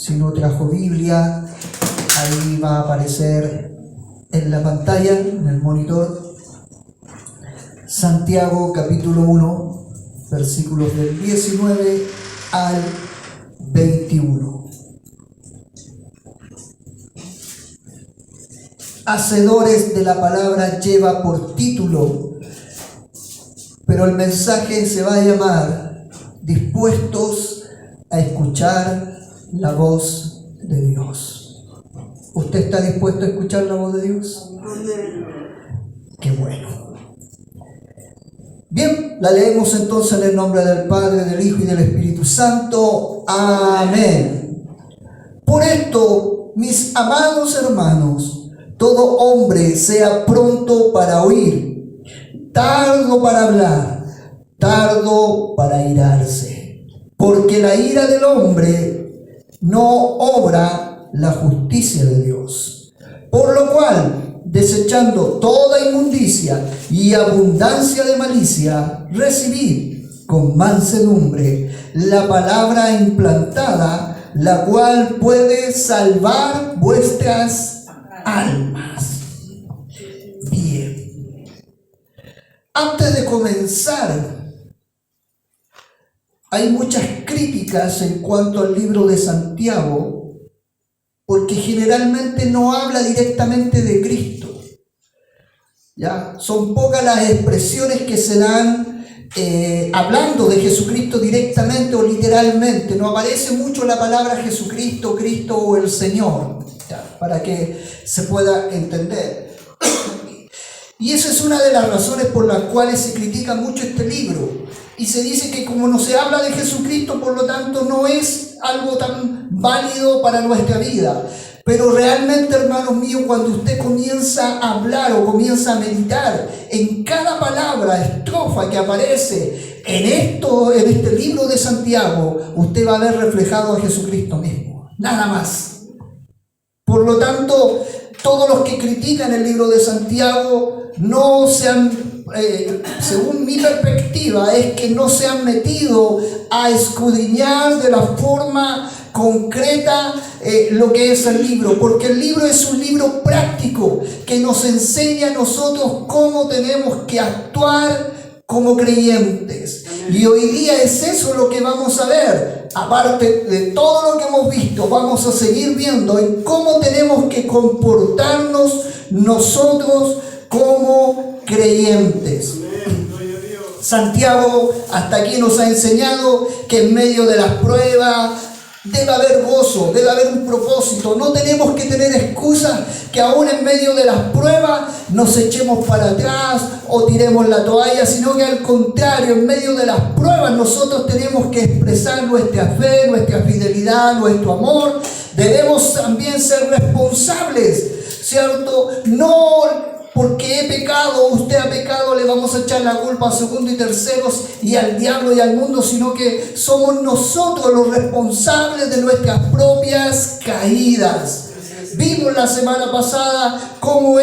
Si no trajo Biblia, ahí va a aparecer en la pantalla, en el monitor, Santiago capítulo 1, versículos del 19 al 21. Hacedores de la palabra lleva por título, pero el mensaje se va a llamar dispuestos a escuchar la voz de Dios. ¿Usted está dispuesto a escuchar la voz de Dios? Qué bueno. Bien, la leemos entonces en el nombre del Padre, del Hijo y del Espíritu Santo. Amén. Por esto, mis amados hermanos, todo hombre sea pronto para oír, tardo para hablar, tardo para irarse, porque la ira del hombre no obra la justicia de Dios. Por lo cual, desechando toda inmundicia y abundancia de malicia, recibid con mansedumbre la palabra implantada, la cual puede salvar vuestras almas. Bien. Antes de comenzar, hay muchas críticas en cuanto al libro de Santiago, porque generalmente no habla directamente de Cristo. ¿Ya? Son pocas las expresiones que se dan hablando de Jesucristo directamente o literalmente. No aparece mucho la palabra Jesucristo, Cristo o el Señor, ¿ya? Para que se pueda entender. Y esa es una de las razones por las cuales se critica mucho este libro. Y se dice que como no se habla de Jesucristo, por lo tanto no es algo tan válido para nuestra vida. Pero realmente, hermanos míos, cuando usted comienza a hablar o comienza a meditar en cada palabra, estrofa que aparece en este libro de Santiago, usted va a ver reflejado a Jesucristo mismo, nada más. Por lo tanto, todos los que critican el libro de Santiago no se han, según mi perspectiva, es que no se han metido a escudriñar de la forma concreta lo que es el libro, porque el libro es un libro práctico que nos enseña a nosotros cómo tenemos que actuar como creyentes. Y hoy día es eso lo que vamos a ver. Aparte de todo lo que hemos visto, vamos a seguir viendo en cómo tenemos que comportarnos nosotros como creyentes. Santiago hasta aquí nos ha enseñado que en medio de las pruebas debe haber gozo, debe haber un propósito. No tenemos que tener excusas que aún en medio de las pruebas nos echemos para atrás o tiremos la toalla, sino que al contrario, en medio de las pruebas nosotros tenemos que expresar nuestra fe, nuestra fidelidad, nuestro amor. Debemos también ser responsables, ¿cierto? No porque he pecado, usted ha pecado, le vamos a echar la culpa a segundos y terceros y al diablo y al mundo, sino que somos nosotros los responsables de nuestras propias caídas. Vimos la semana pasada cómo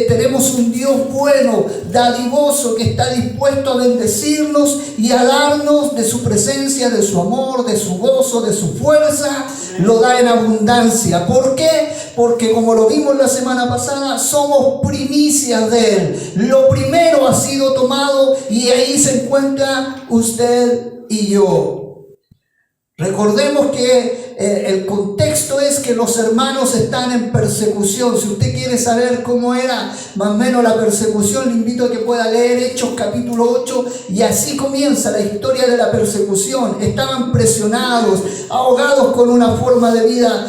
tenemos un Dios bueno, dadivoso, que está dispuesto a bendecirnos y a darnos de su presencia, de su amor, de su gozo, de su fuerza. Lo da en abundancia. ¿Por qué? Porque como lo vimos la semana pasada, somos primicias de Él. Lo primero ha sido tomado y ahí se encuentra usted y yo. Recordemos que el contexto es que los hermanos están en persecución. Si usted quiere saber cómo era más o menos la persecución, le invito a que pueda leer Hechos capítulo 8 y así comienza la historia de la persecución. Estaban presionados, ahogados con una forma de vida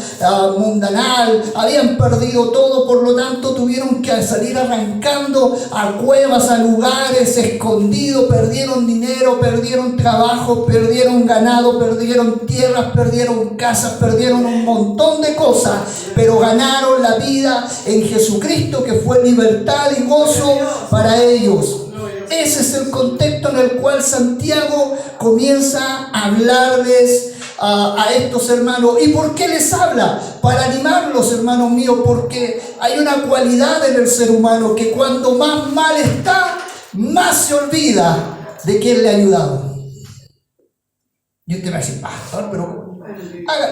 mundanal, habían perdido todo, por lo tanto tuvieron que salir arrancando a cuevas, a lugares escondidos, perdieron dinero, perdieron trabajo, perdieron ganado, perdieron tierras, perdieron casas, perdieron un montón de cosas, pero ganaron la vida en Jesucristo, que fue libertad y gozo para ellos. Ese es el contexto en el cual Santiago comienza a hablarles a estos hermanos. ¿Y por qué les habla? Para animarlos, hermanos míos, porque hay una cualidad en el ser humano que cuando más mal está, más se olvida de quién le ha ayudado. Y usted va a decir, pastor, pero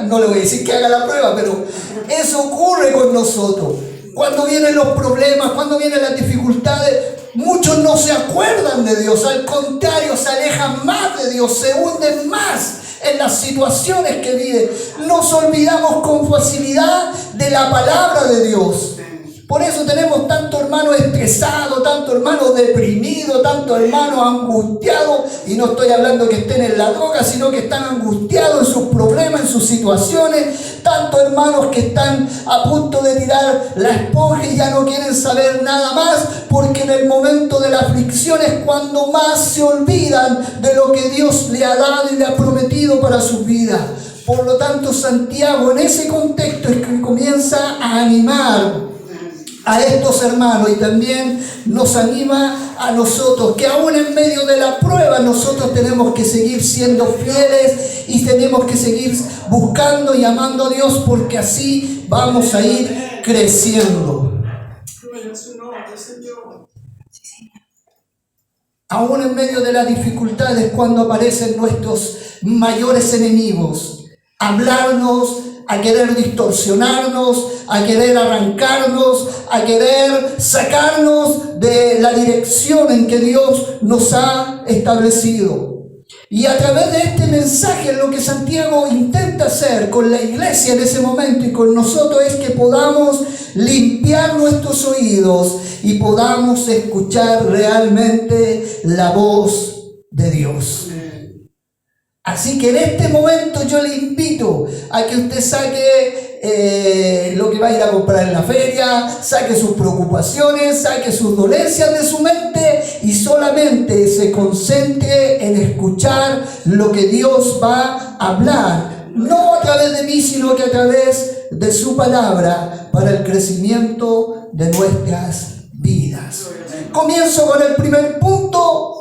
No le voy a decir que haga la prueba, pero eso ocurre con nosotros. Cuando vienen los problemas, cuando vienen las dificultades, muchos no se acuerdan de Dios. Al contrario, se alejan más de Dios, se hunden más en las situaciones que viven. Nos olvidamos con facilidad de la palabra de Dios. Por eso tenemos tanto hermano estresado, tanto hermano deprimido, tanto hermano angustiado. Y no estoy hablando que estén en la droga, sino que están angustiados en sus problemas, en sus situaciones. Tantos hermanos que están a punto de tirar la esponja y ya no quieren saber nada más, porque en el momento de la aflicción es cuando más se olvidan de lo que Dios le ha dado y le ha prometido para su vida. Por lo tanto, Santiago en ese contexto es que comienza a animar a estos hermanos y también nos anima a nosotros, que aún en medio de la prueba nosotros tenemos que seguir siendo fieles y tenemos que seguir buscando y amando a Dios, porque así vamos a ir creciendo. Aún en medio de las dificultades, cuando aparecen nuestros mayores enemigos, hablarnos, a querer distorsionarnos, a querer arrancarnos, a querer sacarnos de la dirección en que Dios nos ha establecido. Y a través de este mensaje, lo que Santiago intenta hacer con la iglesia en ese momento y con nosotros es que podamos limpiar nuestros oídos y podamos escuchar realmente la voz de Dios. Así que en este momento yo le invito a que usted saque lo que va a ir a comprar en la feria, saque sus preocupaciones, saque sus dolencias de su mente y solamente se concentre en escuchar lo que Dios va a hablar. No a través de mí, sino que a través de su palabra para el crecimiento de nuestras vidas. Comienzo con el primer punto.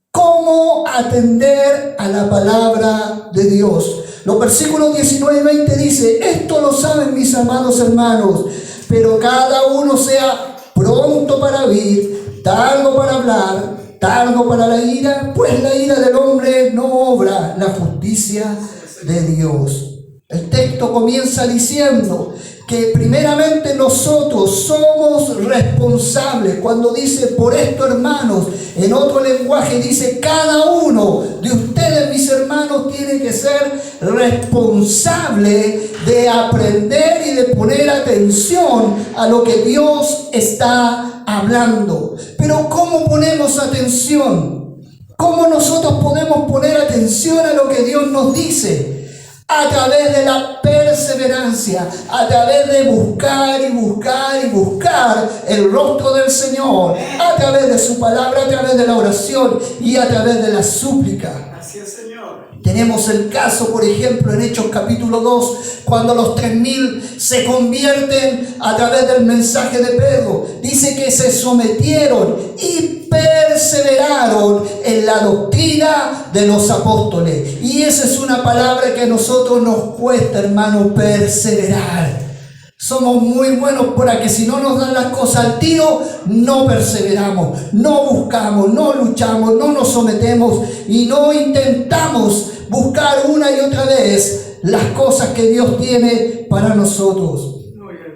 ¿Cómo atender a la palabra de Dios? Los versículos 19 y 20 dice: esto lo saben mis amados hermanos, pero cada uno sea pronto para oír, tardo para hablar, tardo para la ira, pues la ira del hombre no obra la justicia de Dios. El texto comienza diciendo que primeramente nosotros somos responsables. Cuando dice por esto, hermanos, en otro lenguaje dice cada uno de ustedes, mis hermanos, tiene que ser responsable de aprender y de poner atención a lo que Dios está hablando. Pero ¿cómo ponemos atención? ¿Cómo nosotros podemos poner atención a lo que Dios nos dice? A través de la perseverancia, a través de buscar y buscar y buscar el rostro del Señor, a través de su palabra, a través de la oración y a través de la súplica. Así es, Señor. Tenemos el caso, por ejemplo, en Hechos capítulo 2, cuando los 3.000 se convierten a través del mensaje de Pedro. Dice que se sometieron y perseveraron en la doctrina de los apóstoles. Y esa es una palabra que a nosotros nos cuesta, hermano, perseverar. Somos muy buenos para que si no nos dan las cosas al tiro, no perseveramos, no buscamos, no luchamos, no nos sometemos y no intentamos buscar una y otra vez las cosas que Dios tiene para nosotros.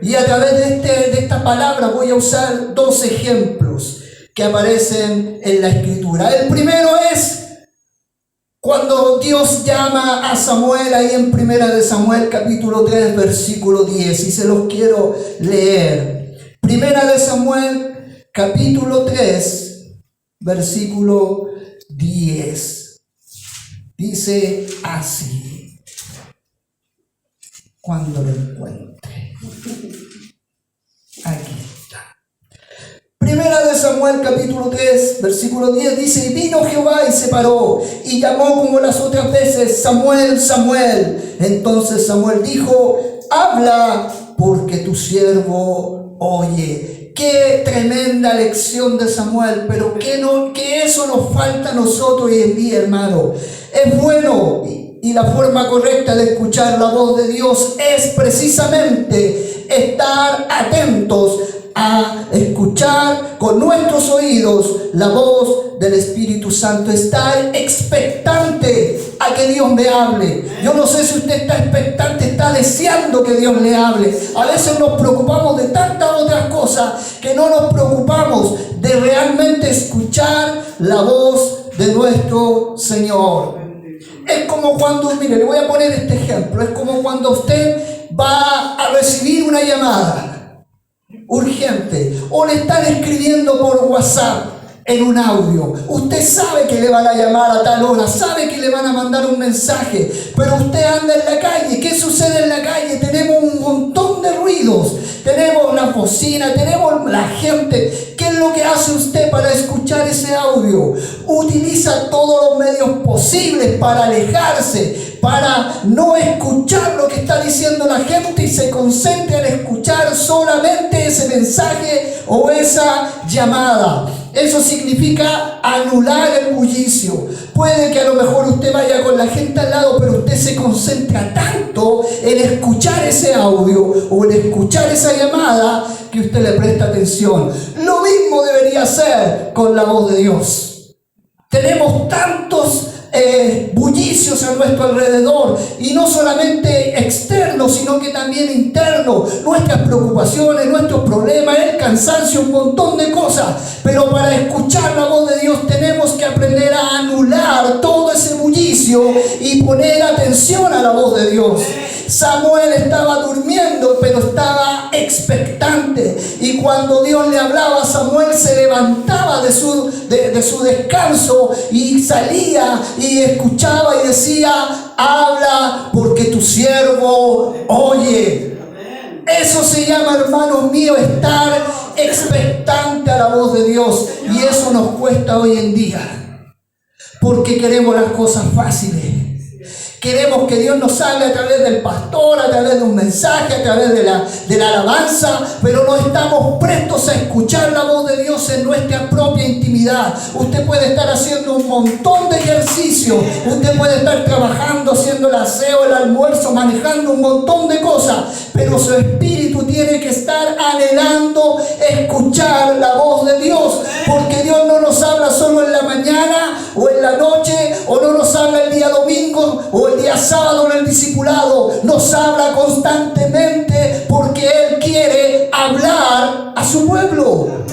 Y a través de esta palabra voy a usar dos ejemplos que aparecen en la Escritura. El primero es cuando Dios llama a Samuel ahí en 1 de Samuel capítulo 3 versículo 10, y se los quiero leer. 1 de Samuel capítulo 3 versículo 10. Dice así, cuando lo encuentre. Aquí está. 1 de Samuel capítulo 3 versículo 10 dice: y vino Jehová y se paró y llamó como las otras veces: Samuel, Samuel. Entonces Samuel dijo: habla, porque tu siervo oye. Qué tremenda lección de Samuel, pero que eso nos falta a nosotros hoy en día, hermano. Es bueno y la forma correcta de escuchar la voz de Dios es precisamente estar atentos a escuchar con nuestros oídos la voz del Espíritu Santo, estar expectante a que Dios me hable. Yo no sé si usted está expectante, está deseando que Dios le hable. A veces nos preocupamos de tantas otras cosas que no nos preocupamos de realmente escuchar la voz de nuestro Señor. Es como cuando, mire, le voy a poner este ejemplo, es como cuando usted va a recibir una llamada urgente o le están escribiendo por WhatsApp en un audio. Usted sabe que le van a llamar a tal hora, sabe que le van a mandar un mensaje, pero usted anda en la calle. ¿Qué sucede en la calle? Tenemos un montón de ruidos, tenemos la bocina, tenemos la gente. ¿Qué es lo que hace usted para escuchar ese audio? Utiliza todos los medios posibles para alejarse, para no escuchar lo que está diciendo la gente y se concentra en escuchar solamente ese mensaje o esa llamada. Eso significa anular el bullicio. Puede que a lo mejor usted vaya con la gente al lado, pero usted se concentra tanto en escuchar ese audio o en escuchar esa llamada que usted le presta atención. Lo mismo debería ser con la voz de Dios. Tenemos tantos bullicios a nuestro alrededor, y no solamente externos, sino que también internos, nuestras preocupaciones, nuestros problemas, el cansancio, un montón de cosas. Pero para escuchar la voz de Dios tenemos que aprender a anular todo ese bullicio y poner atención a la voz de Dios. Samuel estaba durmiendo, pero estaba expectante, y cuando Dios le hablaba, Samuel se levantaba de su descanso y salía y escuchaba y decía: habla, porque tu siervo oye. Eso se llama, hermanos míos, estar expectante a la voz de Dios, y eso nos cuesta hoy en día, porque queremos las cosas fáciles. Queremos que Dios nos hable a través del pastor, a través de un mensaje, a través de la alabanza, pero no estamos prestos a escuchar la voz de Dios en nuestra propia intimidad. Usted puede estar haciendo un montón de ejercicios, usted puede estar trabajando, haciendo el aseo, el almuerzo, manejando un montón de cosas, pero su espíritu tiene que estar anhelando escuchar la voz de Dios, porque Dios no nos habla solo en la mañana o en la noche, o no nos habla el día domingo o el día sábado en el discipulado. Nos habla constantemente porque Él quiere hablar a su pueblo.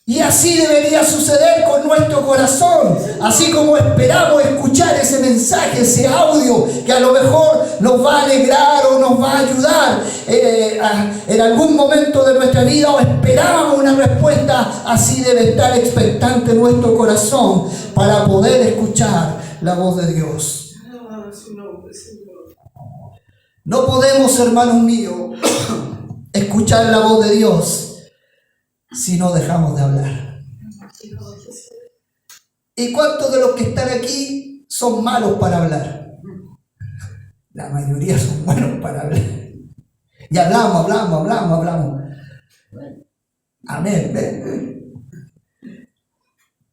Y así debería suceder con nuestro corazón. Así como esperamos escuchar ese mensaje, ese audio, que a lo mejor nos va a alegrar o nos va a ayudar en algún momento de nuestra vida, o esperábamos una respuesta, así debe estar expectante nuestro corazón para poder escuchar la voz de Dios. No podemos, hermanos míos, escuchar la voz de Dios si no dejamos de hablar. ¿Y cuántos de los que están aquí son malos para hablar? La mayoría son buenos para hablar. Y hablamos. Amén.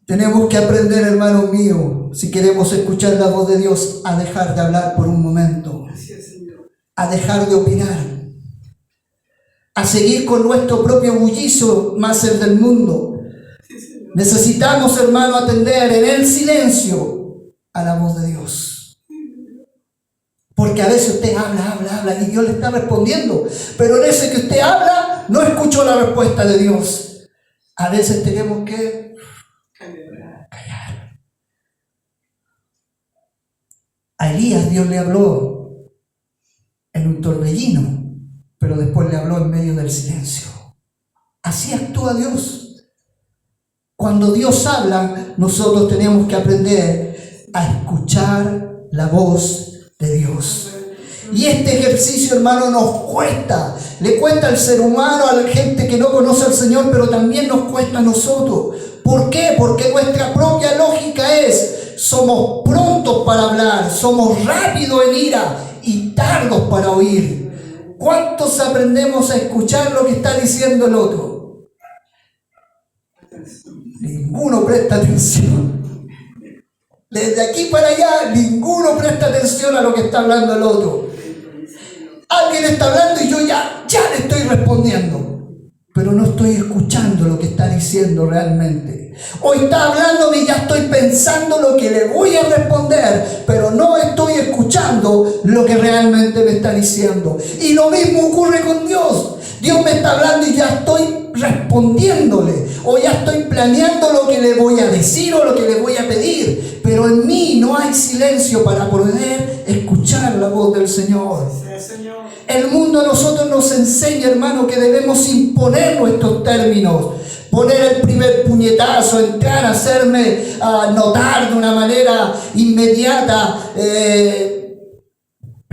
Tenemos que aprender, hermanos míos, si queremos escuchar la voz de Dios, a dejar de hablar por un momento, a dejar de opinar, a seguir con nuestro propio bullicio más el del mundo. Necesitamos, hermano, atender en el silencio a la voz de Dios. Porque a veces usted habla y Dios le está respondiendo, pero en ese que usted habla no escuchó la respuesta de Dios. A veces tenemos que callar. A Elías Dios le habló en un torbellino, pero después le habló en medio del silencio. Así actúa Dios. Cuando Dios habla, nosotros tenemos que aprender a escuchar la voz de Dios. Y este ejercicio, hermano, nos cuesta. Le cuesta al ser humano, a la gente que no conoce al Señor, pero también nos cuesta a nosotros. ¿Por qué? Porque nuestra propia lógica es: somos prontos para hablar, somos rápidos en ira y tardos para oír. ¿Cuántos aprendemos a escuchar lo que está diciendo el otro? Ninguno presta atención. Desde aquí para allá, ninguno presta atención a lo que está hablando el otro. Alguien está hablando y yo ya le estoy respondiendo, pero no estoy escuchando lo que está diciendo realmente. O está hablándome y ya estoy pensando lo que le voy a responder, pero no estoy escuchando lo que realmente me está diciendo. Y lo mismo ocurre con Dios. Dios me está hablando y ya estoy respondiéndole, o ya estoy planeando lo que le voy a decir o lo que le voy a pedir, pero en mí no hay silencio para poder escuchar la voz del Señor. El mundo a nosotros nos enseña, hermano, que debemos imponer nuestros términos, poner el primer puñetazo, entrar a hacerme notar de una manera inmediata.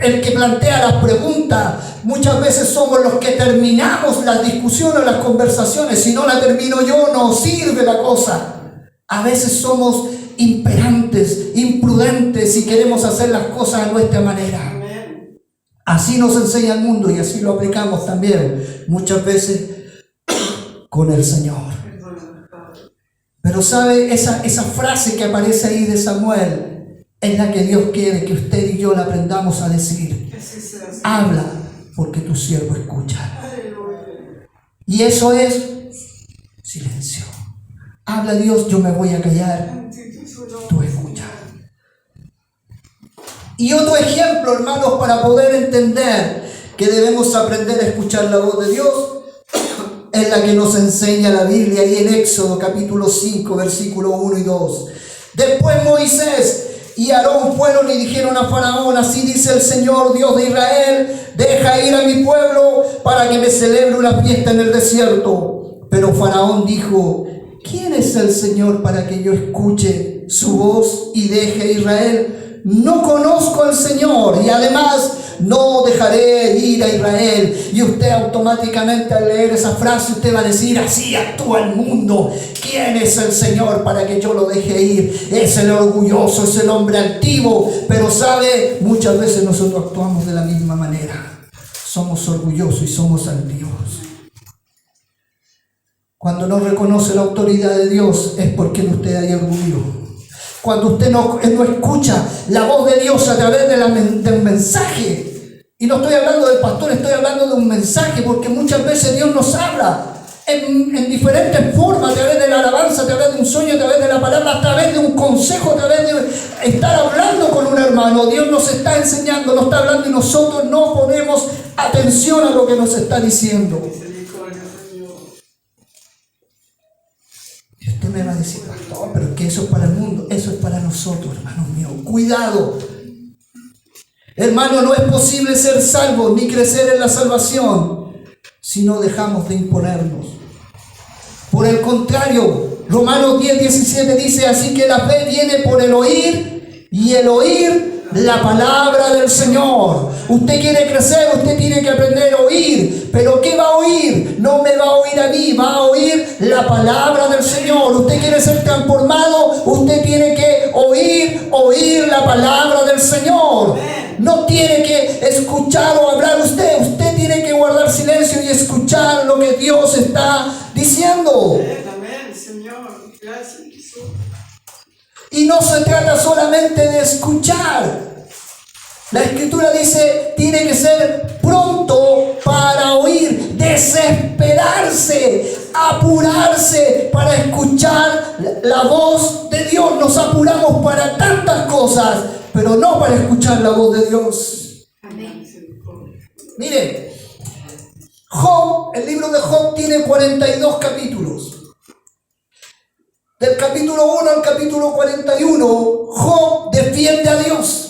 El que plantea las preguntas, muchas veces somos los que terminamos las discusiones, las conversaciones. Si no la termino yo, no sirve la cosa. A veces somos imperantes, imprudentes y queremos hacer las cosas a nuestra manera. Así nos enseña el mundo y así lo aplicamos también muchas veces con el Señor. Pero sabe, esa frase que aparece ahí de Samuel es la que Dios quiere que usted y yo la aprendamos a decir. Habla, porque tu siervo escucha. Y eso es silencio. Habla Dios, yo me voy a callar. Tú escucha. Y otro ejemplo, hermanos, para poder entender que debemos aprender a escuchar la voz de Dios, es la que nos enseña la Biblia ahí en Éxodo capítulo 5, versículo 1 y 2. Después Moisés y Aarón fueron y dijeron a Faraón: así dice el Señor, Dios de Israel, deja ir a mi pueblo para que me celebre una fiesta en el desierto. Pero Faraón dijo: ¿quién es el Señor para que yo escuche su voz y deje a Israel? No conozco al Señor y además no dejaré ir a Israel. Y usted automáticamente al leer esa frase usted va a decir: así actúa el mundo. ¿Quién es el Señor para que yo lo deje ir? Es el orgulloso, es el hombre altivo. Pero sabe, muchas veces nosotros actuamos de la misma manera. Somos orgullosos y somos altivos. Cuando no reconoce la autoridad de Dios es porque en usted hay orgullo. Cuando usted no escucha la voz de Dios a través del mensaje, y no estoy hablando del pastor, estoy hablando de un mensaje, porque muchas veces Dios nos habla en diferentes formas, a través de la alabanza, a través de un sueño, a través de la palabra, a través de un consejo, a través de estar hablando con un hermano. Dios nos está enseñando, nos está hablando y nosotros no ponemos atención a lo que nos está diciendo. Y usted me va a decir: pastor, pero es que eso es para el mundo. Eso es para nosotros, hermanos míos. Cuidado. Hermano, no es posible ser salvos ni crecer en la salvación si no dejamos de imponernos. Por el contrario, Romanos 10:17 dice: así que la fe viene por el oír, y el oír la palabra del Señor. Usted quiere crecer, usted tiene que aprender a oír. ¿Pero qué va a oír? No me va a oír a mí, va a oír la palabra del Señor. Usted quiere ser transformado, usted tiene que oír la palabra del Señor. No tiene que escuchar o hablar usted. Usted tiene que guardar silencio y escuchar lo que Dios está diciendo. Amén, Señor. Gracias, Jesús. Y no se trata solamente de escuchar. La Escritura dice: tiene que ser pronto para oír, desesperarse, apurarse para escuchar la voz de Dios. Nos apuramos para tantas cosas, pero no para escuchar la voz de Dios. Amén. Mire, Job, el libro de Job tiene 42 capítulos. Del capítulo 1 al capítulo 41, Job defiende a Dios.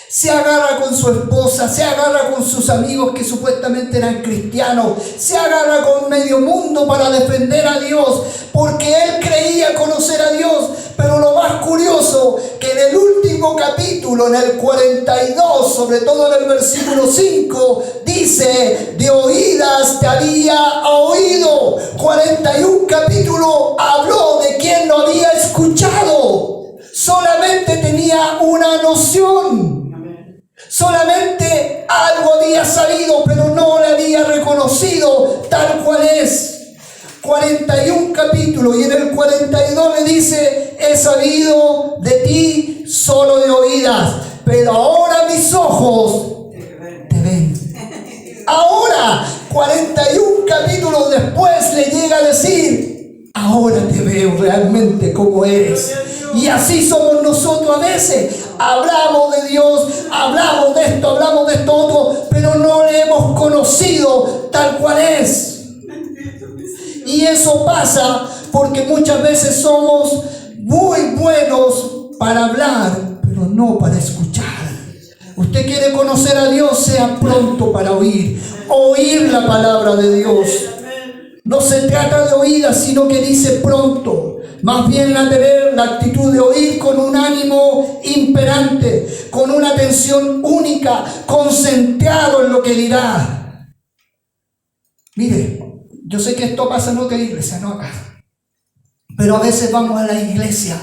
Se agarra con su esposa, se agarra con sus amigos que supuestamente eran cristianos, se agarra con medio mundo para defender a Dios, porque él creía conocer a Dios. Pero lo más curioso, que en el último capítulo, en el 42, sobre todo en el versículo 5, dice: de oídas te había oído. 41 capítulos habló de quien no había escuchado. Solamente tenía una noción. Solamente algo había sabido, pero no le había reconocido tal cual es. 41 capítulos, y en el 42 le dice: he sabido de ti solo de oídas, pero ahora mis ojos te ven. Ahora, 41 capítulos después, le llega a decir: ahora te veo realmente como eres. Y así somos nosotros a veces. Hablamos de Dios, hablamos de esto otro, pero no le hemos conocido tal cual es. Y eso pasa porque muchas veces somos muy buenos para hablar, pero no para escuchar. Usted quiere conocer a Dios, sea pronto para oír la palabra de Dios. No se trata de oídas, sino que dice pronto. Más bien tener la actitud de oír con un ánimo imperante, con una atención única, concentrado en lo que dirá. Mire, yo sé que esto pasa en otra iglesia, no acá. Pero a veces vamos a la iglesia,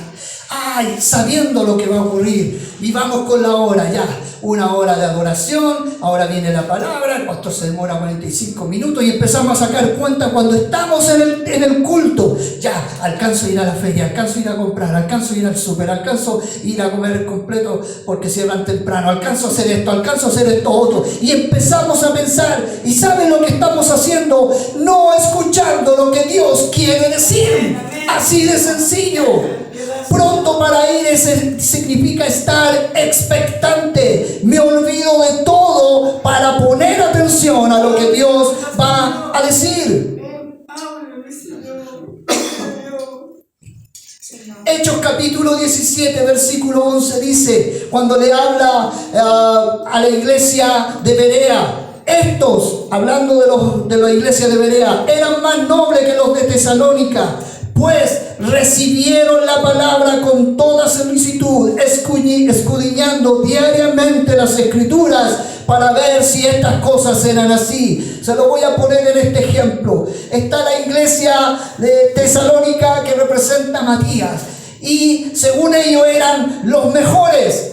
sabiendo lo que va a ocurrir, y vamos con la hora ya. Una hora de adoración, ahora viene la palabra, el pastor se demora 45 minutos y empezamos a sacar cuenta cuando estamos en el culto. Ya, alcanzo a ir a la feria, alcanzo a ir a comprar, alcanzo a ir al súper, alcanzo a ir a comer completo porque cierran temprano, alcanzo a hacer esto otro. Y empezamos a pensar, ¿y saben lo que estamos haciendo? No escuchando lo que Dios quiere decir. Así de sencillo. Pronto para ir significa estar expectante. Me olvido de todo para poner atención a lo que Dios va a decir. Hechos capítulo 17 versículo 11 dice, cuando le habla a la iglesia de Berea, estos, hablando de la iglesia de Berea, eran más nobles que los de Tesalónica, pues recibieron la palabra con toda solicitud, escudriñando diariamente las escrituras para ver si estas cosas eran así. Se lo voy a poner en este ejemplo. Está la iglesia de Tesalónica que representa a Matías, y según ellos eran los mejores.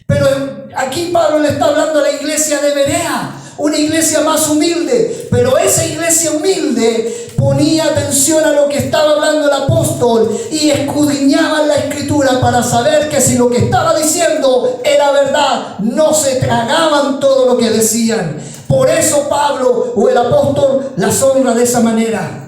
Pero aquí Pablo le está hablando a la iglesia de Berea, una iglesia más humilde, pero esa iglesia humilde ponía atención a lo que estaba hablando el apóstol y escudriñaban la escritura para saber que si lo que estaba diciendo era verdad, no se tragaban todo lo que decían. Por eso Pablo o el apóstol las honra de esa manera.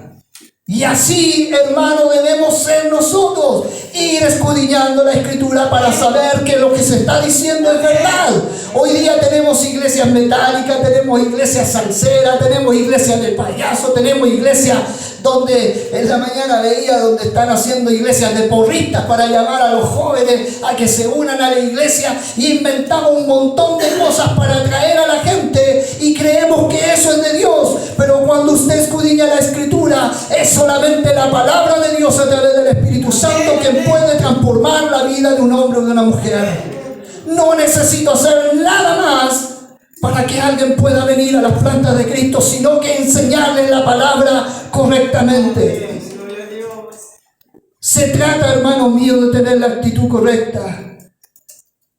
Y así, hermano, debemos ser nosotros, ir escudriñando la escritura para saber que lo que se está diciendo es verdad. Hoy día tenemos iglesias metálicas, tenemos iglesias salseras, tenemos iglesias de payaso, tenemos iglesias donde en la mañana veía donde están haciendo iglesias de porristas para llamar a los jóvenes a que se unan a la iglesia, y inventamos un montón de cosas para atraer a la gente y creemos que eso es de Dios. Pero cuando usted escudriña la escritura, es solamente la palabra de Dios a través del Espíritu Santo quien puede transformar la vida de un hombre o de una mujer. No necesito hacer nada más para que alguien pueda venir a las plantas de Cristo, sino que enseñarle la palabra correctamente. Se trata, hermano mío, de tener la actitud correcta,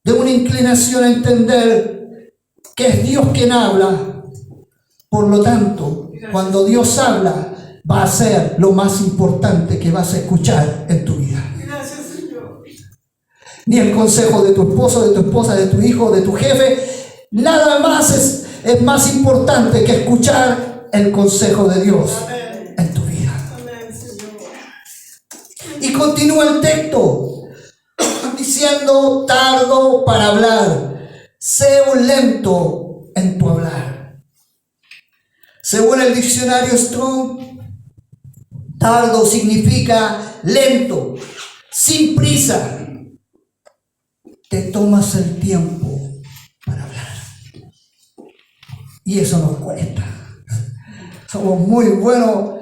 de una inclinación a entender que es Dios quien habla. Por lo tanto, cuando Dios habla, va a ser lo más importante que vas a escuchar en tu vida. Ni el consejo de tu esposo, de tu esposa, de tu hijo, de tu jefe. Nada más es más importante que escuchar el consejo de Dios en tu vida. Y continúa el texto diciendo, tardo para hablar, sé un lento en tu hablar. Según el diccionario Strong, tardo significa lento, sin prisa. Te tomas el tiempo para hablar. Y eso nos cuesta. Somos muy buenos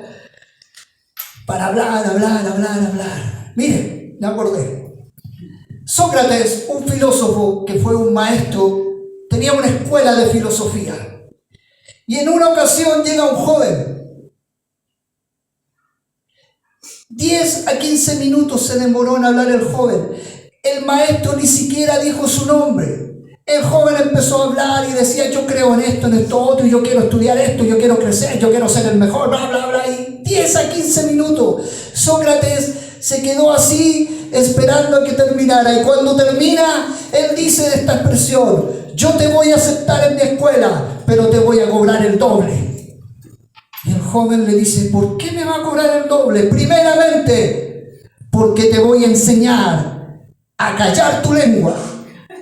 para hablar. Mire, me acordé. Sócrates, un filósofo que fue un maestro, tenía una escuela de filosofía. Y en una ocasión llega un joven. 10 a 15 minutos se demoró en hablar el joven. El maestro ni siquiera dijo su nombre. El joven empezó a hablar y decía, yo creo en esto otro, yo quiero estudiar esto, yo quiero crecer, yo quiero ser el mejor, bla, bla, bla. Y 10 a 15 minutos. Sócrates se quedó así esperando a que terminara. Y cuando termina, él dice de esta expresión, yo te voy a aceptar en mi escuela, pero te voy a cobrar el doble. Y el joven le dice, ¿por qué me va a cobrar el doble? Primeramente, porque te voy a enseñar a callar tu lengua.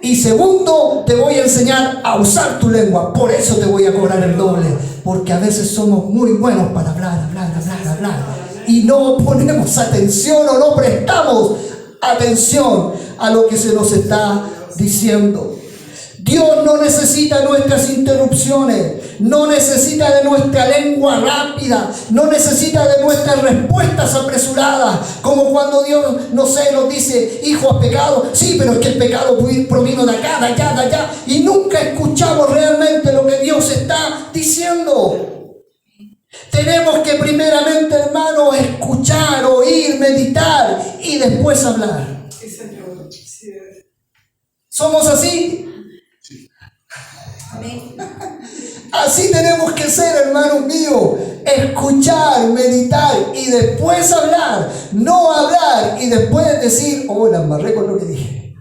Y segundo, te voy a enseñar a usar tu lengua. Por eso te voy a cobrar el doble. Porque a veces somos muy buenos para hablar. Y no ponemos atención o no prestamos atención a lo que se nos está diciendo. Dios no necesita nuestras interrupciones, no necesita de nuestra lengua rápida, no necesita de nuestras respuestas apresuradas, como cuando Dios, no sé, nos dice, hijo, has pecado. Sí, pero es que el pecado provino de acá, de allá, y nunca escuchamos realmente lo que Dios está diciendo. Tenemos que primeramente, hermanos, escuchar, oír, meditar y después hablar. Sí, Señor. Sí. ¿Somos así? Así tenemos que ser, hermanos míos. Escuchar, meditar y después hablar. No hablar y después decir, oh, la embarré con lo que dije.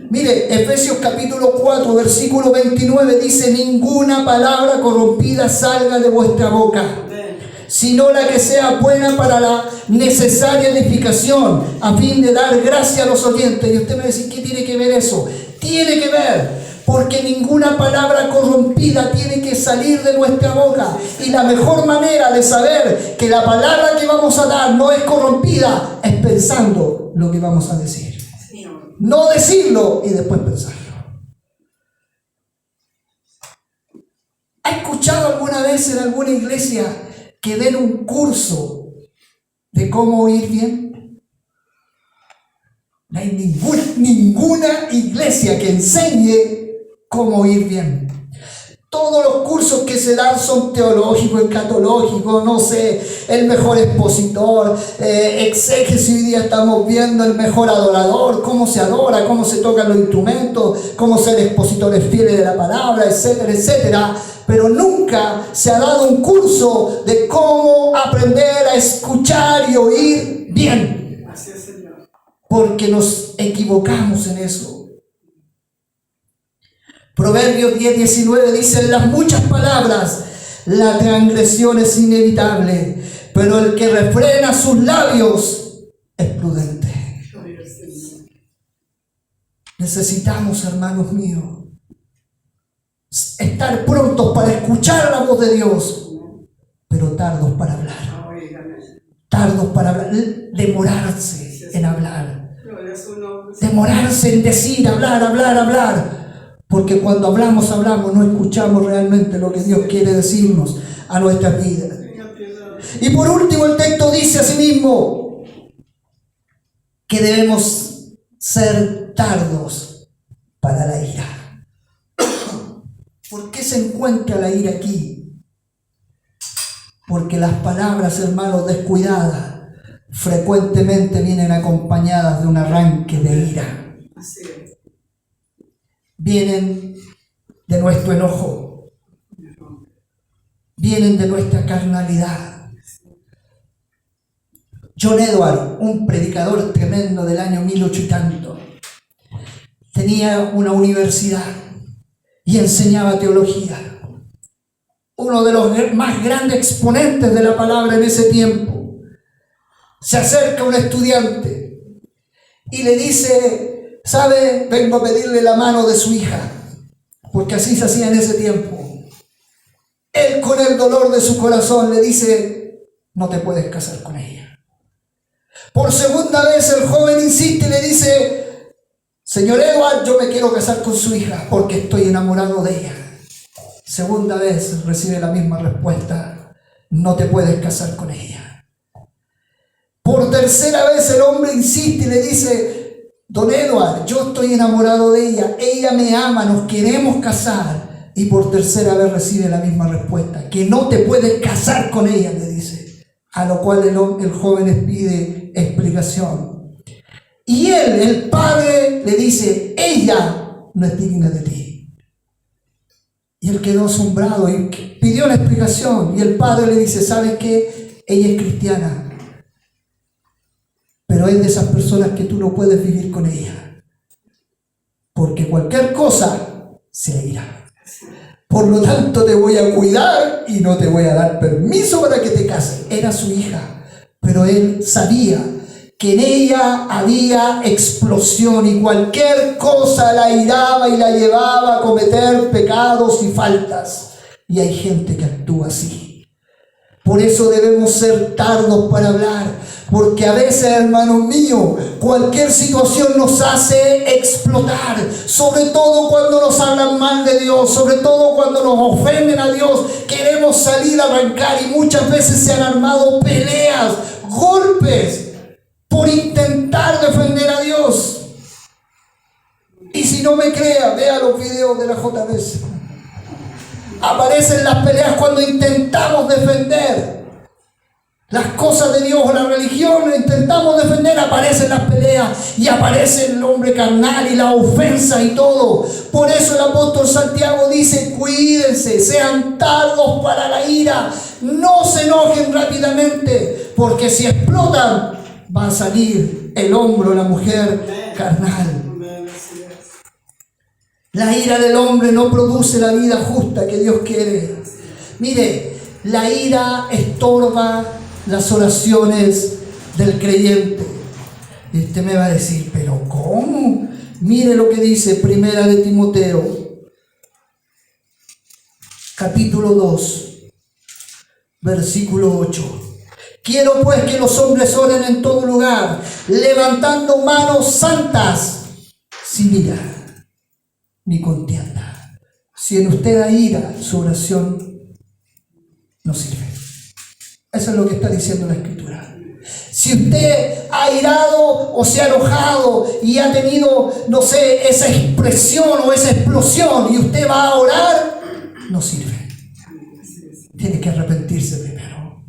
Mire, Efesios capítulo 4, versículo 29 dice, ninguna palabra corrompida salga de vuestra boca, sino la que sea buena para la necesaria edificación, a fin de dar gracia a los oyentes. Y usted me dice, ¿qué tiene que ver eso? Tiene que ver, porque ninguna palabra corrompida tiene que salir de nuestra boca. Y la mejor manera de saber que la palabra que vamos a dar no es corrompida es pensando lo que vamos a decir. No decirlo y después pensarlo. ¿Ha escuchado alguna vez en alguna iglesia que den un curso de cómo oír bien? No hay ninguna iglesia que enseñe cómo oír bien. Todos los cursos que se dan son teológicos, escatológicos, no sé, el mejor expositor, exégesis, hoy día estamos viendo el mejor adorador, cómo se adora, cómo se tocan los instrumentos, cómo ser expositores fieles de la palabra, etcétera, etcétera. Pero nunca se ha dado un curso de cómo aprender a escuchar y oír bien. Así es, Señor. Porque nos equivocamos en eso. Proverbios 10:19 dice, en las muchas palabras la transgresión es inevitable, pero el que refrena sus labios es prudente. Necesitamos, hermanos míos, estar prontos para escuchar la voz de Dios, pero tardos para hablar. Tardos para hablar, demorarse en hablar. Demorarse en decir, hablar. Porque cuando hablamos, no escuchamos realmente lo que Dios quiere decirnos a nuestras vidas. Y por último, el texto dice asimismo que debemos ser tardos para la ira. ¿Por qué se encuentra la ira aquí? Porque las palabras, hermanos, descuidadas frecuentemente vienen acompañadas de un arranque de ira. Así es. Vienen de nuestro enojo, vienen de nuestra carnalidad. John Edward, un predicador tremendo del año 1800 y tanto, tenía una universidad y enseñaba teología. Uno de los más grandes exponentes de la palabra en ese tiempo. Se acerca a un estudiante y le dice, ¿sabe? Vengo a pedirle la mano de su hija, porque así se hacía en ese tiempo. Él, con el dolor de su corazón, le dice, no te puedes casar con ella. Por segunda vez el joven insiste y le dice, señor Edward, yo me quiero casar con su hija porque estoy enamorado de ella. Segunda vez recibe la misma respuesta, no te puedes casar con ella. Por tercera vez el hombre insiste y le dice, don Edward, yo estoy enamorado de ella me ama, nos queremos casar. Y por tercera vez recibe la misma respuesta, que no te puedes casar con ella, le dice. A lo cual el joven le pide explicación. Y él, el padre, le dice, ella no es digna de ti. Y él quedó asombrado y pidió la explicación. Y el padre le dice, ¿sabes qué? Ella es cristiana. Pero es de esas personas que tú no puedes vivir con ella. Porque cualquier cosa se le irá. Por lo tanto, te voy a cuidar y no te voy a dar permiso para que te cases. Era su hija, pero él sabía que en ella había explosión y cualquier cosa la iraba y la llevaba a cometer pecados y faltas. Y hay gente que actúa así. Por eso debemos ser tardos para hablar, porque a veces, hermanos míos, cualquier situación nos hace explotar, sobre todo cuando nos hablan mal de Dios, sobre todo cuando nos ofenden a Dios, queremos salir a arrancar y muchas veces se han armado peleas, golpes, por intentar defender a Dios. Y si no me crea, vea los videos de la JBC. Aparecen las peleas cuando intentamos defender las cosas de Dios o la religión, intentamos defender, aparecen las peleas y aparece el hombre carnal y la ofensa y todo. Por eso el apóstol Santiago dice: cuídense, sean tardos para la ira, no se enojen rápidamente, porque si explotan va a salir el hombre o la mujer carnal. La ira del hombre no produce la vida justa que Dios quiere. Mire, la ira estorba las oraciones del creyente. Y usted me va a decir, ¿pero cómo? Mire lo que dice Primera de Timoteo, capítulo 2, versículo 8. Quiero pues que los hombres oren en todo lugar, levantando manos santas, sin ira ni contienda. Si en usted hay ira, su oración no sirve. Eso es lo que está diciendo la Escritura. Si usted ha irado o se ha enojado y ha tenido, no sé, esa expresión o esa explosión y usted va a orar, no sirve. Tiene que arrepentirse primero.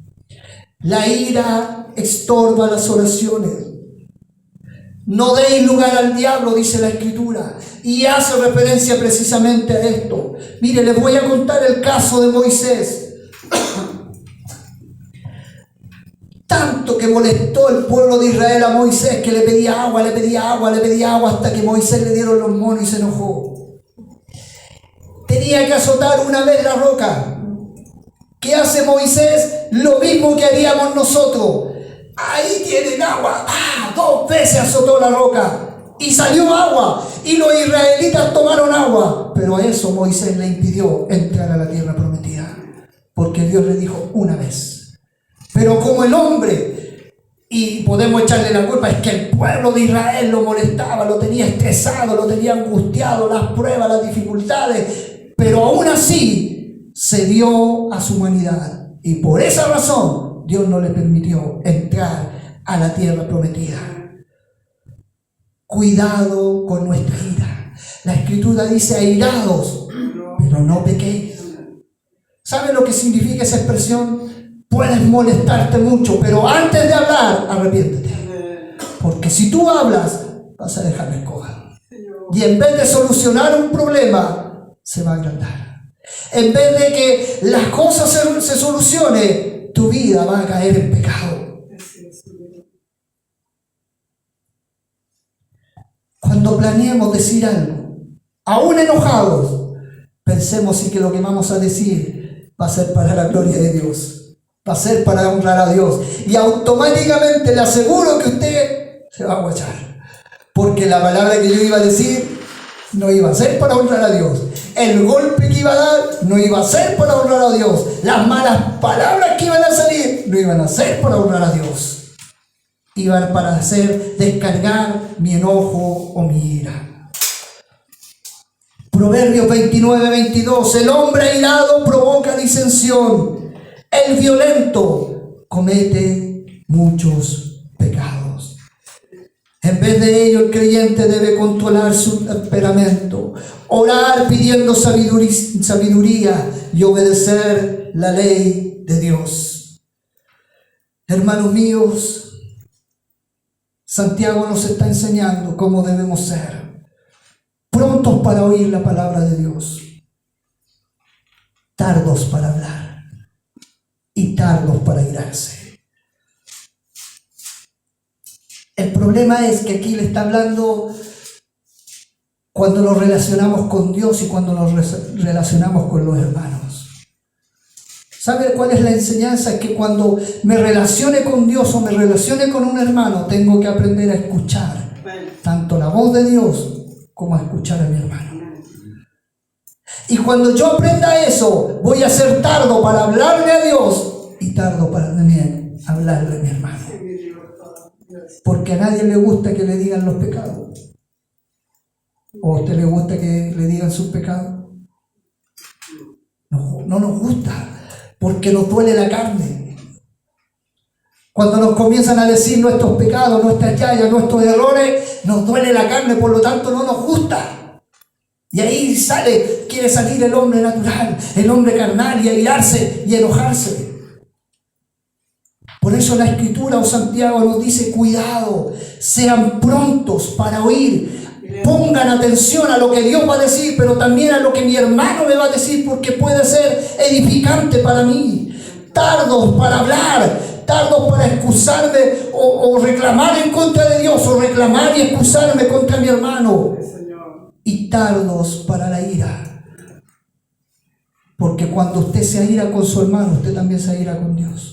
La ira estorba las oraciones. No deis lugar al diablo, dice la Escritura, y hace referencia precisamente a esto. Mire, les voy a contar el caso de Moisés. Tanto que molestó el pueblo de Israel a Moisés, que le pedía agua, le pedía agua, le pedía agua, hasta que Moisés le dieron los monos y se enojó. Tenía que azotar una vez la roca. ¿Qué hace Moisés? Lo mismo que haríamos nosotros. Ahí tienen agua. Dos veces azotó la roca y salió agua, y los israelitas tomaron agua. Pero a eso Moisés le impidió entrar a la tierra prometida, porque Dios le dijo una vez. Pero como el hombre, y podemos echarle la culpa, es que el pueblo de Israel lo molestaba, lo tenía estresado, lo tenía angustiado, las pruebas, las dificultades, pero aún así se dio a su humanidad, y por esa razón Dios no le permitió entrar a la tierra prometida. Cuidado con nuestra ira. La Escritura dice: airados, pero no pequéis. ¿Sabe lo que significa esa expresión? Puedes molestarte mucho, pero antes de hablar, arrepiéntete. Porque si tú hablas, vas a dejar la escoba. Y en vez de solucionar un problema, se va a agrandar. En vez de que las cosas se solucionen, tu vida va a caer en pecado. Cuando planeemos decir algo, aún enojados, pensemos si que lo que vamos a decir va a ser para la gloria de Dios, va a ser para honrar a Dios, y automáticamente le aseguro que usted se va a guachar, porque la palabra que yo iba a decir no iba a ser para honrar a Dios, el golpe que iba a dar no iba a ser para honrar a Dios, las malas palabras que iban a salir no iban a ser para honrar a Dios, iban para hacer descargar mi enojo o mi ira. Proverbios 29:22. El hombre airado provoca disensión, el violento comete muchos pecados. En vez de ello, el creyente debe controlar su temperamento, orar pidiendo sabiduría y obedecer la ley de Dios. Hermanos míos, Santiago nos está enseñando cómo debemos ser prontos para oír la palabra de Dios, tardos para hablar y tardos para irarse. El problema es que aquí le está hablando cuando nos relacionamos con Dios y cuando nos relacionamos con los hermanos. ¿Sabe cuál es la enseñanza? Que cuando me relacione con Dios o me relacione con un hermano, tengo que aprender a escuchar tanto la voz de Dios como a escuchar a mi hermano. Y cuando yo aprenda eso, voy a ser tardo para hablarle a Dios y tardo para también hablarle a mi hermano. Porque a nadie le gusta que le digan los pecados. ¿O a usted le gusta que le digan sus pecados? No, no nos gusta, porque nos duele la carne. Cuando nos comienzan a decir nuestros pecados, nuestras fallas, nuestros errores, nos duele la carne, por lo tanto no nos gusta. Y ahí quiere salir el hombre natural, el hombre carnal, y airarse y enojarse. Por eso la Escritura o Santiago nos dice: cuidado, sean prontos para oír, pongan atención a lo que Dios va a decir, pero también a lo que mi hermano me va a decir, porque puede ser edificante para mí. Tardos para hablar, tardos para excusarme o reclamar en contra de Dios, o reclamar y excusarme contra mi hermano, y tardos para la ira. Porque cuando usted se aira con su hermano, usted también se aira con Dios.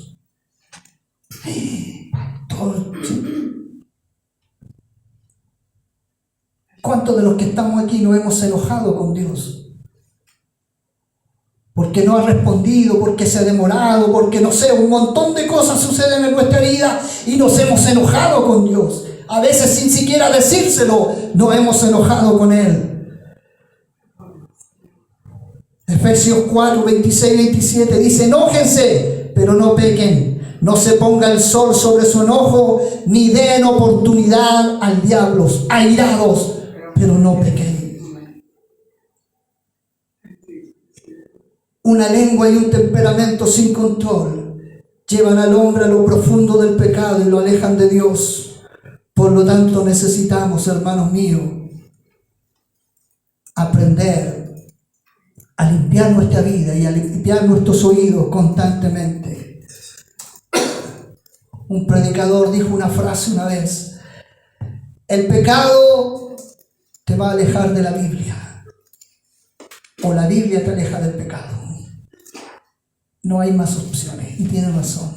¿Cuántos de los que estamos aquí nos hemos enojado con Dios? Porque no ha respondido, porque se ha demorado, porque no sé, un montón de cosas suceden en nuestra vida y nos hemos enojado con Dios. A veces sin siquiera decírselo, nos hemos enojado con Él. Efesios 4, 26, 27 dice: enójense, pero no pequen. No se ponga el sol sobre su enojo, ni den oportunidad al diablo. Airados, pero no pequen. Una lengua y un temperamento sin control llevan al hombre a lo profundo del pecado y lo alejan de Dios. Por lo tanto, necesitamos, hermanos míos, aprender a limpiar nuestra vida y a limpiar nuestros oídos constantemente. Un predicador dijo una frase una vez: el pecado te va a alejar de la Biblia, o la Biblia te aleja del pecado. No hay más opciones, y tiene razón.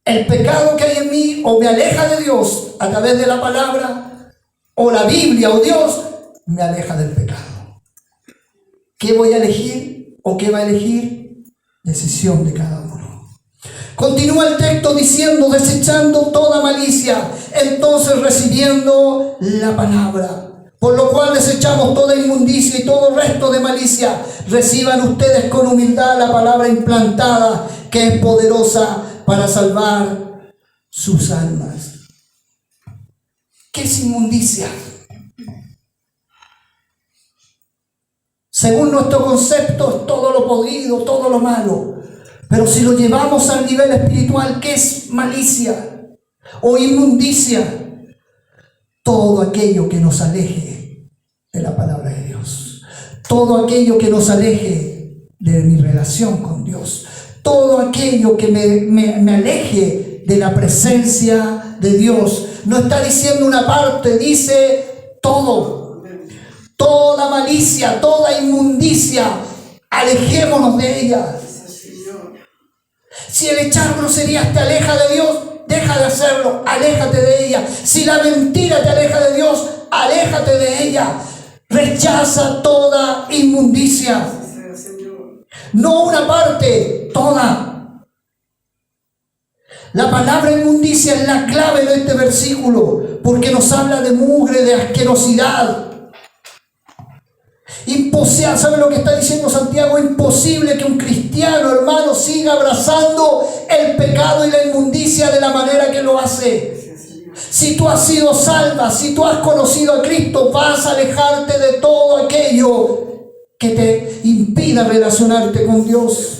El pecado que hay en mí o me aleja de Dios a través de la palabra, o la Biblia o Dios me aleja del pecado. ¿Qué voy a elegir o qué va a elegir? Decisión de cada uno. Continúa el texto diciendo: desechando toda malicia, entonces recibiendo la palabra. Por lo cual desechamos toda inmundicia y todo resto de malicia. Reciban ustedes con humildad la palabra implantada, que es poderosa para salvar sus almas. ¿Qué es inmundicia? Según nuestro concepto, es todo lo podrido, todo lo malo. Pero si lo llevamos al nivel espiritual, ¿qué es malicia o inmundicia? Todo aquello que nos aleje de la palabra de Dios. Todo aquello que nos aleje de mi relación con Dios. Todo aquello que me aleje de la presencia de Dios. No está diciendo una parte, dice todo. Toda malicia, toda inmundicia, alejémonos de ella. Si el echar groserías te aleja de Dios, deja de hacerlo, aléjate de ella. Si la mentira te aleja de Dios, aléjate de ella. Rechaza toda inmundicia. No una parte, toda. La palabra inmundicia es la clave de este versículo, porque nos habla de mugre, de asquerosidad. Imposible, ¿sabe lo que está diciendo Santiago? Imposible que un cristiano, hermano, siga abrazando el pecado y la inmundicia de la manera que lo hace. Si tú has sido salva, si tú has conocido a Cristo, vas a alejarte de todo aquello que te impida relacionarte con Dios.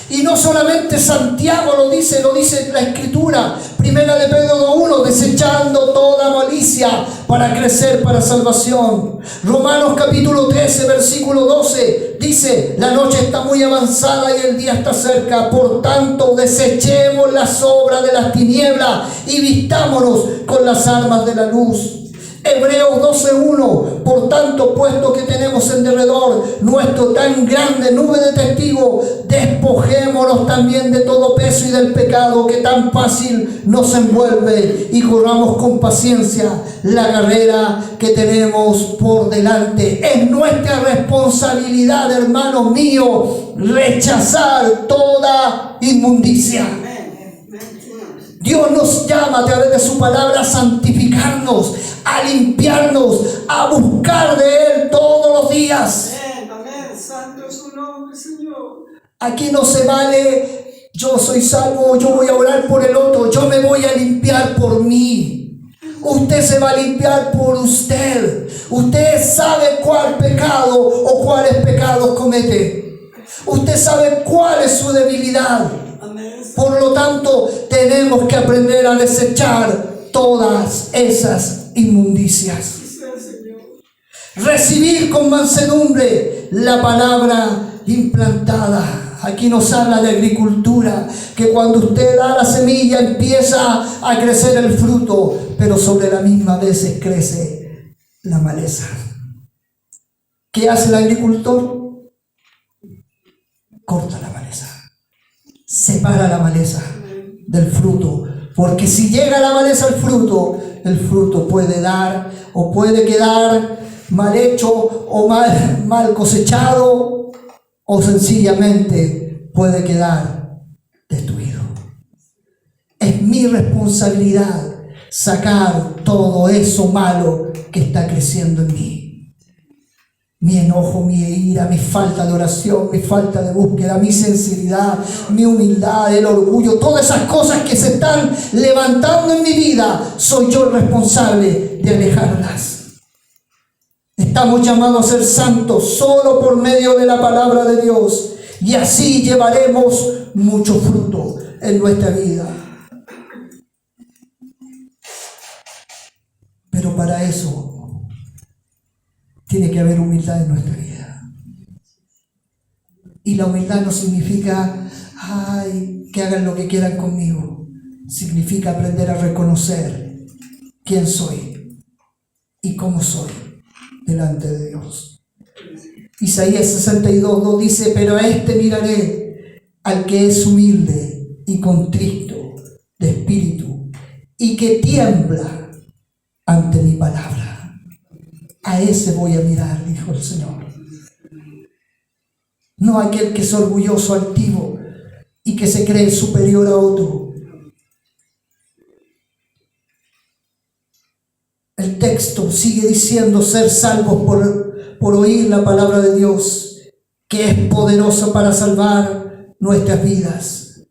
Y no solamente Santiago lo dice la Escritura. Primera de Pedro 2:1, desechando toda malicia para crecer para salvación. Romanos capítulo 13, versículo 12, dice: la noche está muy avanzada y el día está cerca. Por tanto, desechemos las obras de las tinieblas y vistámonos con las armas de la luz. Hebreos 12:1, por tanto, puesto que tenemos en derredor nuestro tan grande nube de testigos, despojémonos también de todo peso y del pecado que tan fácil nos envuelve y corramos con paciencia la carrera que tenemos por delante. Es nuestra responsabilidad, hermanos míos, rechazar toda inmundicia. Dios nos llama a través de su palabra a santificarnos, a limpiarnos, a buscar de Él todos los días. Amén. Santo es su nombre, Señor. Aquí no se vale, yo soy salvo, yo voy a orar por el otro, yo me voy a limpiar por mí. Usted se va a limpiar por usted. Usted sabe cuál pecado o cuáles pecados comete. Usted sabe cuál es su debilidad. Por lo tanto, tenemos que aprender a desechar todas esas inmundicias. Recibir con mansedumbre la palabra implantada. Aquí nos habla de agricultura, que cuando usted da la semilla empieza a crecer el fruto, pero sobre la misma vez crece la maleza. ¿Qué hace el agricultor? Corta la maleza. Separa la maleza del fruto, porque si llega la maleza al fruto, el fruto puede dar o puede quedar mal hecho o mal cosechado, o sencillamente puede quedar destruido. Es mi responsabilidad sacar todo eso malo que está creciendo en mí. Mi enojo, mi ira, mi falta de oración, mi falta de búsqueda, mi sinceridad, mi humildad, el orgullo, todas esas cosas que se están levantando en mi vida, soy yo el responsable de alejarlas. Estamos llamados a ser santos solo por medio de la palabra de Dios, y así llevaremos mucho fruto en nuestra vida. Pero para eso tiene que haber humildad en nuestra vida. Y la humildad no significa, que hagan lo que quieran conmigo. Significa aprender a reconocer quién soy y cómo soy delante de Dios. Isaías 62:2 dice, pero a este miraré, al que es humilde y contrito de espíritu, y que tiembla ante mi palabra. A ese voy a mirar, dijo el Señor. No aquel que es orgulloso, altivo y que se cree superior a otro. El texto sigue diciendo ser salvos por oír la palabra de Dios, que es poderosa para salvar nuestras vidas.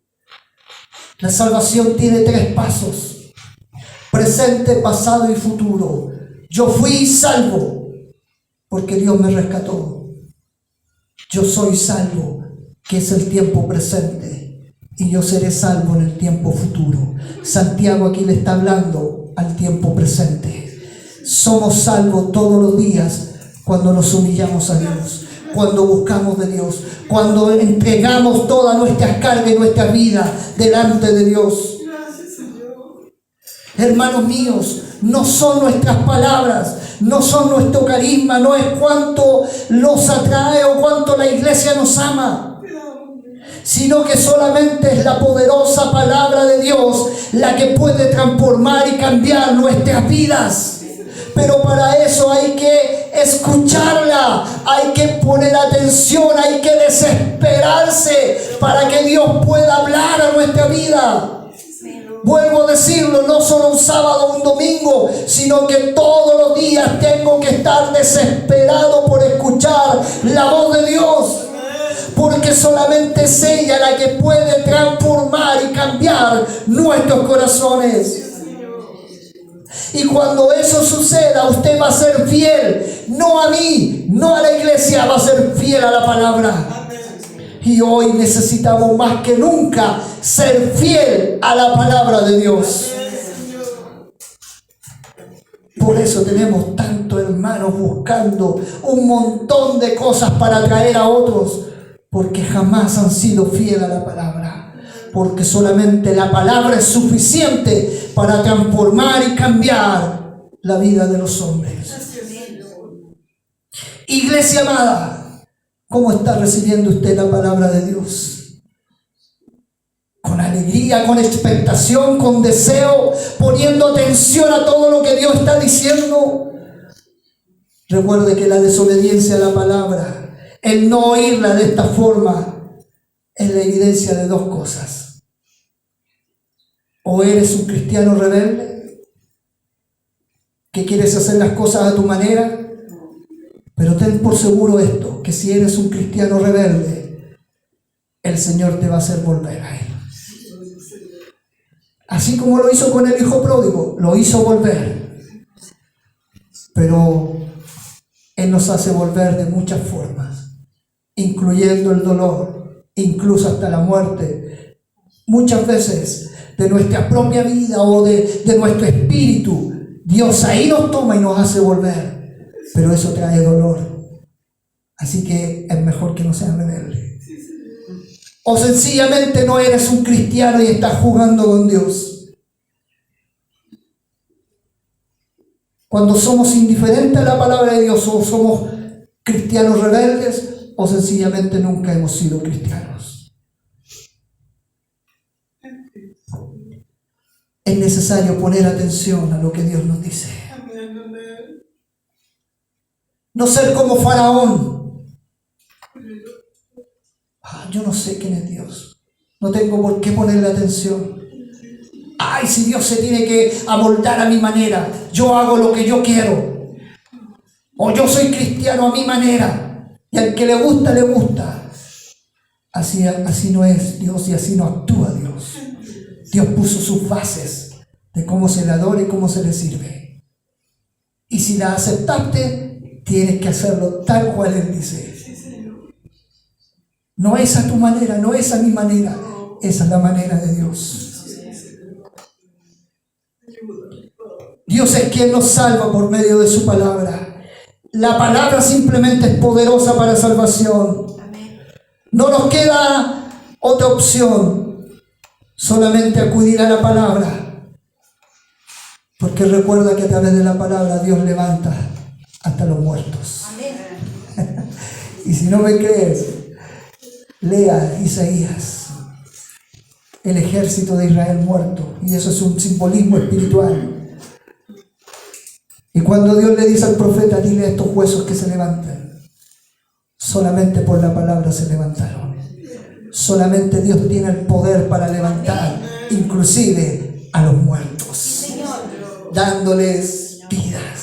La salvación tiene 3 pasos: presente, pasado y futuro. Yo fui salvo porque Dios me rescató. Yo soy salvo, que es el tiempo presente, y yo seré salvo en el tiempo futuro. Santiago aquí le está hablando al tiempo presente. Somos salvos todos los días cuando nos humillamos a Dios, cuando buscamos de Dios, cuando entregamos todas nuestras cargas y nuestra vida delante de Dios. Hermanos míos, no son nuestras palabras, no son nuestro carisma, no es cuánto los atrae o cuánto la iglesia nos ama, sino que solamente es la poderosa palabra de Dios la que puede transformar y cambiar nuestras vidas. Pero para eso hay que escucharla, hay que poner atención, hay que desesperarse para que Dios pueda hablar a nuestra vida. Vuelvo a decirlo, no solo un sábado o un domingo, sino que todos los días tengo que estar desesperado por escuchar la voz de Dios, porque solamente es ella la que puede transformar y cambiar nuestros corazones. Y cuando eso suceda, usted va a ser fiel, no a mí, no a la iglesia, va a ser fiel a la palabra. Y hoy necesitamos más que nunca ser fiel a la palabra de Dios. Por eso tenemos tantos hermanos buscando un montón de cosas para atraer a otros, porque jamás han sido fieles a la palabra. Porque solamente la palabra es suficiente para transformar y cambiar la vida de los hombres. Iglesia amada, ¿cómo está recibiendo usted la palabra de Dios? Con alegría, con expectación, con deseo, poniendo atención a todo lo que Dios está diciendo. Recuerde que la desobediencia a la palabra, el no oírla de esta forma, es la evidencia de dos cosas. O eres un cristiano rebelde, que quieres hacer las cosas a tu manera, pero ten por seguro esto, que si eres un cristiano rebelde, el Señor te va a hacer volver a Él. Así como lo hizo con el hijo pródigo, lo hizo volver. Pero Él nos hace volver de muchas formas, incluyendo el dolor, incluso hasta la muerte. Muchas veces de nuestra propia vida o de nuestro espíritu, Dios ahí nos toma y nos hace volver. Pero eso trae dolor. Así que es mejor que no seas rebelde. O sencillamente no eres un cristiano y estás jugando con Dios. Cuando somos indiferentes a la palabra de Dios, o somos cristianos rebeldes, o sencillamente nunca hemos sido cristianos. Es necesario poner atención a lo que Dios nos dice. No ser como Faraón. Yo no sé quién es Dios. No tengo por qué ponerle atención. Ay, si Dios se tiene que amoldar a mi manera, yo hago lo que yo quiero. O yo soy cristiano a mi manera. Y al que le gusta, le gusta. Así no es Dios y así no actúa Dios. Dios puso sus bases de cómo se le adora y cómo se le sirve. Y si la aceptaste, tienes que hacerlo tal cual Él dice. No es a tu manera, no es a mi manera. Esa es la manera de Dios. Dios es quien nos salva por medio de su palabra. La palabra simplemente es poderosa para salvación. No nos queda otra opción, solamente acudir a la palabra. Porque recuerda que a través de la palabra Dios levanta hasta los muertos. Y si no me crees, lea Isaías, el ejército de Israel muerto, y eso es un simbolismo espiritual. Y cuando Dios le dice al profeta, dile a estos huesos que se levanten, solamente por la palabra se levantaron. Solamente Dios tiene el poder para levantar, inclusive a los muertos, dándoles vidas.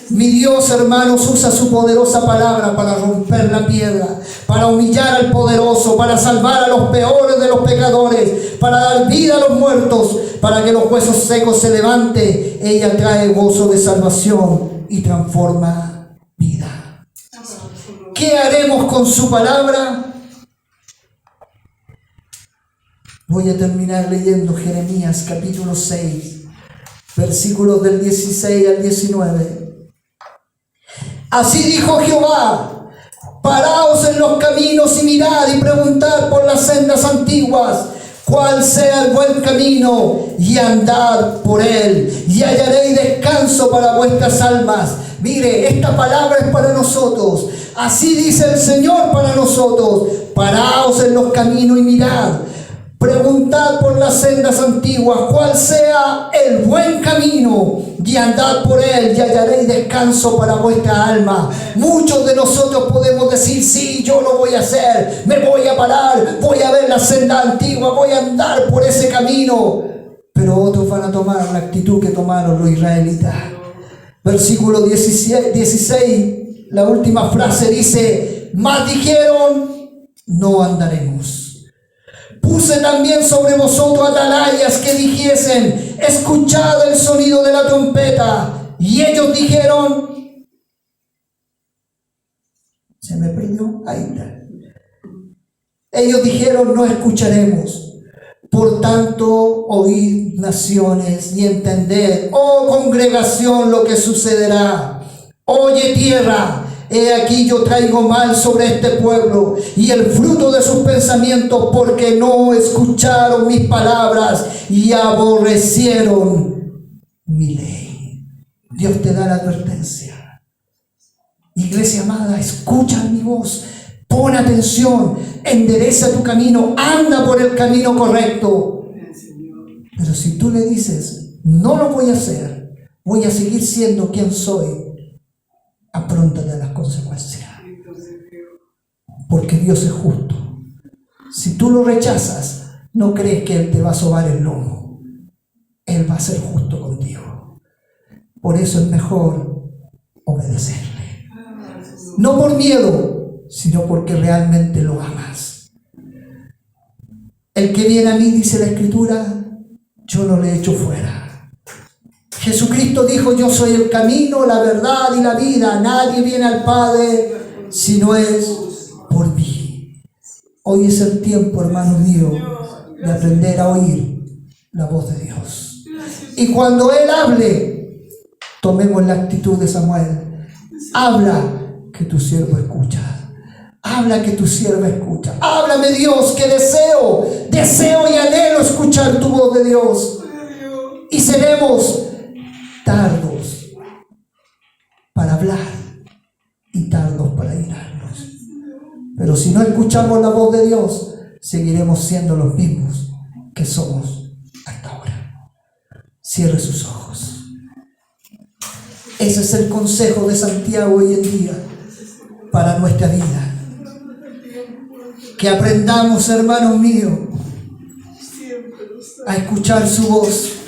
Mi Dios, hermanos, usa su poderosa palabra para romper la piedra, para humillar al poderoso, para salvar a los peores de los pecadores, para dar vida a los muertos, para que los huesos secos se levanten. Ella trae gozo de salvación y transforma vida. ¿Qué haremos con su palabra? Voy a terminar leyendo Jeremías capítulo 6, versículos del 16 al 19. Así dijo Jehová: paraos en los caminos y mirad y preguntad por las sendas antiguas, cuál sea el buen camino, y andad por él, y hallaréis descanso para vuestras almas. Mire, esta palabra es para nosotros. Así dice el Señor para nosotros: paraos en los caminos y mirad. Preguntad por las sendas antiguas, cuál sea el buen camino, y andad por él, y hallaréis descanso para vuestra alma. Muchos de nosotros podemos decir: sí, yo lo voy a hacer, me voy a parar, voy a ver la senda antigua, voy a andar por ese camino. Pero otros van a tomar la actitud que tomaron los israelitas. Versículo 16, la última frase dice: mas dijeron, no andaremos. Puse también sobre vosotros atalayas que dijesen: escuchad el sonido de la trompeta. Y ellos dijeron, se me perdió, ahí está. Ellos dijeron: no escucharemos. Por tanto, oíd naciones y entended, oh congregación, lo que sucederá. Oye tierra, he aquí yo traigo mal sobre este pueblo y el fruto de sus pensamientos, porque no escucharon mis palabras y aborrecieron mi ley. Dios te da la advertencia. Iglesia amada, escucha mi voz, pon atención, endereza tu camino, anda por el camino correcto. Pero si tú le dices, no lo voy a hacer, voy a seguir siendo quien soy, apróntate a las consecuencias. Porque Dios es justo. Si tú lo rechazas, no crees que Él te va a sobar el lomo. Él va a ser justo contigo. Por eso es mejor obedecerle. No por miedo, sino porque realmente lo amas. El que viene a mí, dice la Escritura, yo no le echo fuera. Jesucristo dijo, yo soy el camino, la verdad y la vida. Nadie viene al Padre si no es por mí. Hoy es el tiempo, hermanos míos, de aprender a oír la voz de Dios. Y cuando Él hable, tomemos la actitud de Samuel. Habla, que tu siervo escucha. Habla, que tu sierva escucha. Háblame, Dios, que deseo y anhelo escuchar tu voz de Dios. Y seremos tardos para hablar y tardos para irarnos. Pero si no escuchamos la voz de Dios, seguiremos siendo los mismos que somos hasta ahora. Cierre sus ojos. Ese es el consejo de Santiago hoy en día para nuestra vida. Que aprendamos, hermanos míos, a escuchar su voz.